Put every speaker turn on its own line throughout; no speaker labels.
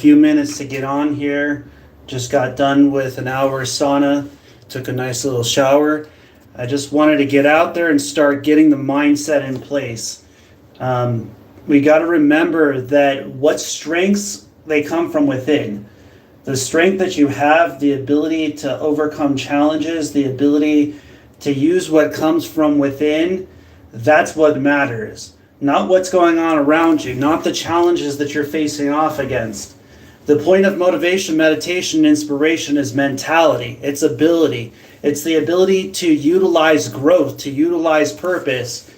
few minutes to get on here. Just got done with an hour sauna, took a nice little shower. I just wanted to get out there and start getting the mindset in place. We got to remember that what strengths, they come from within. The strength that you have, the ability to overcome challenges, the ability to use what comes from within, that's what matters. Not what's going on around you, not the challenges that you're facing off against. The point of motivation, meditation, and inspiration is mentality. It's ability. It's the ability to utilize growth, to utilize purpose,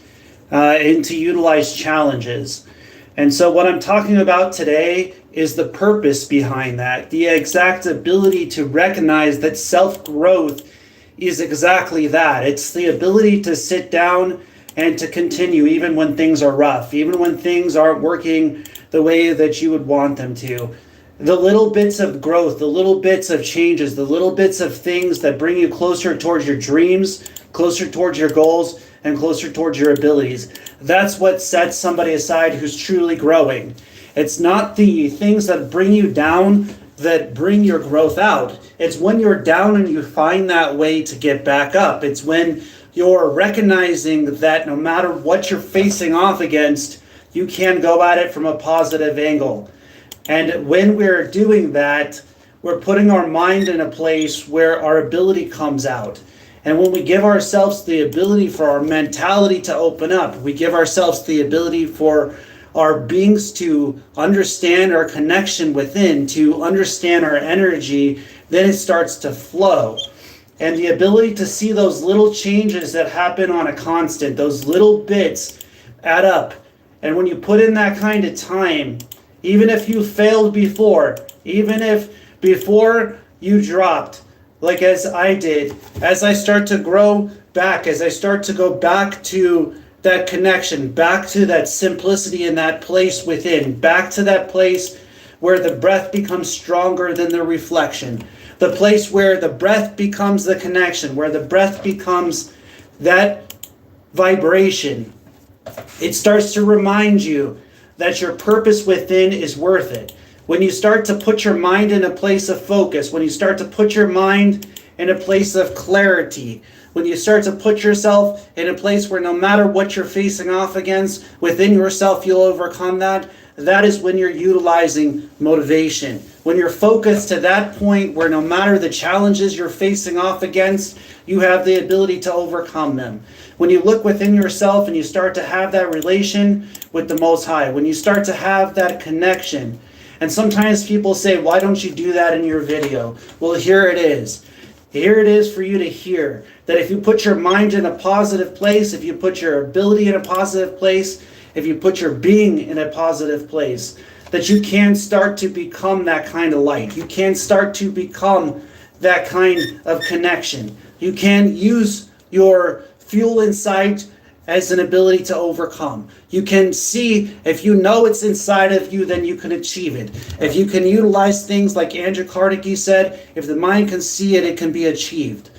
and to utilize challenges. And so what I'm talking about today is the purpose behind that, the exact ability to recognize that self-growth is exactly that. It's the ability to sit down and to continue even when things are rough, even when things aren't working the way that you would want them to. The little bits of growth, the little bits of changes, the little bits of things that bring you closer towards your dreams, closer towards your goals, and closer towards your abilities. That's what sets somebody aside who's truly growing. It's not the things that bring you down that bring your growth out. It's when you're down and you find that way to get back up. It's when you're recognizing that no matter what you're facing off against, you can go at it from a positive angle. And when we're doing that, we're putting our mind in a place where our ability comes out. And when we give ourselves the ability for our mentality to open up, we give ourselves the ability for our beings to understand our connection within, to understand our energy, then it starts to flow. And the ability to see those little changes that happen on a constant, those little bits add up. And when you put in that kind of time, even if you failed before, even if before you dropped, like as I did, as I start to grow back, as I start to go back to that connection, back to that simplicity in that place within, back to that place where the breath becomes stronger than the reflection, the place where the breath becomes the connection, where the breath becomes that vibration. It starts to remind you that your purpose within is worth it. When you start to put your mind in a place of focus, when you start to put your mind in a place of clarity, when you start to put yourself in a place where no matter what you're facing off against, within yourself you'll overcome that, that is when you're utilizing motivation. When you're focused to that point where no matter the challenges you're facing off against, you have the ability to overcome them. When you look within yourself and you start to have that relation with the Most High, when you start to have that connection, and sometimes people say, why don't you do that in your video? Well, here it is. Here it is for you to hear that if you put your mind in a positive place, if you put your ability in a positive place, if you put your being in a positive place, that you can start to become that kind of light. You can start to become that kind of connection. You can use your fuel inside as an ability to overcome. You can see, if you know it's inside of you, then you can achieve it. If you can utilize things like Andrew Carnegie said, if the mind can see it, it can be achieved.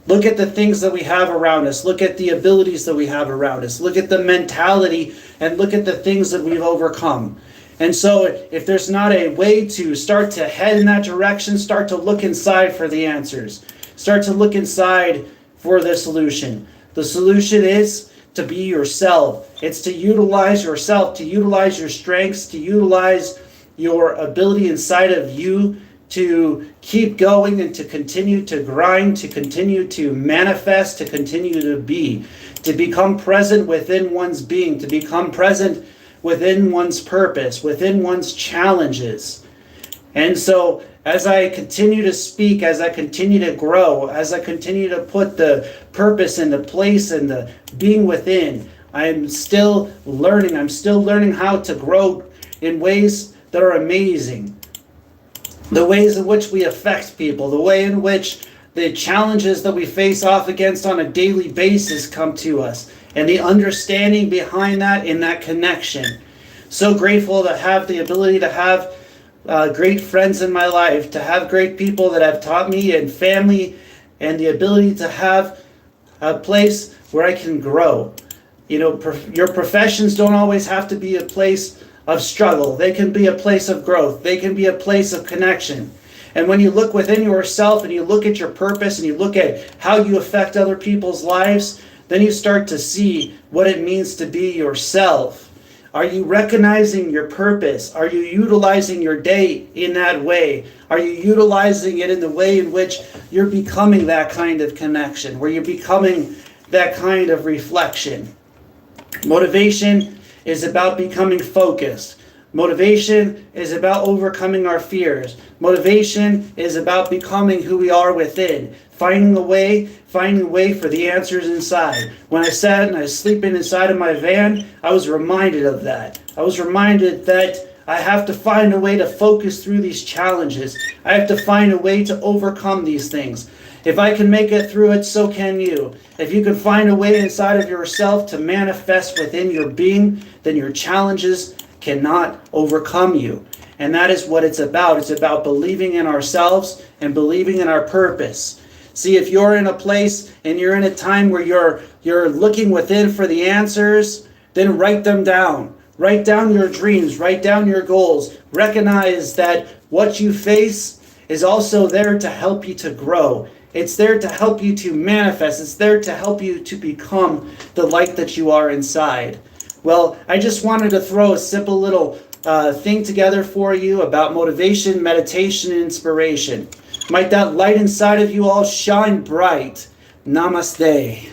Look at the things that we have around us. Look at the abilities that we have around us. Look at the mentality and look at the things that we've overcome. And so if there's not a way to start to head in that direction, start to look inside for the answers. Start to look inside for the solution. The solution is to be yourself. It's to utilize yourself, to utilize your strengths, to utilize your ability inside of you to keep going and to continue to grind, to continue to manifest, to continue to be, to become present within one's being, to become present within one's purpose, within one's challenges. And so as I continue to speak, as I continue to grow, as I continue to put the purpose and the place and the being within, I'm still learning. I'm still learning how to grow in ways that are amazing. The ways in which we affect people, the way in which the challenges that we face off against on a daily basis come to us, and the understanding behind that in that connection. So grateful to have the ability to have great friends in my life, to have great people that have taught me, and family, and the ability to have a place where I can grow. You know, your professions don't always have to be a place of struggle. They can be a place of growth. They can be a place of connection. And when you look within yourself and you look at your purpose and you look at how you affect other people's lives, then you start to see what it means to be yourself. Are you recognizing your purpose? Are you utilizing your day in that way? Are you utilizing it in the way in which you're becoming that kind of connection, where you're becoming that kind of reflection? Motivation is about becoming focused. Motivation is about overcoming our fears. Motivation is about becoming who we are within, finding a way for the answers inside. When I sat and I was sleeping inside of my van, I was reminded of that. I was reminded that I have to find a way to focus through these challenges. I have to find a way to overcome these things. If I can make it through it, so can you. If you can find a way inside of yourself to manifest within your being, then your challenges cannot overcome you. And that is what it's about. It's about believing in ourselves and believing in our purpose. See, if you're in a place and you're in a time where you're looking within for the answers, then write them down. Write down your dreams. Write down your goals. Recognize that what you face is also there to help you to grow. It's there to help you to manifest. It's there to help you to become the light that you are inside. Well, I just wanted to throw a simple little thing together for you about motivation, meditation, and inspiration. Might that light inside of you all shine bright. Namaste.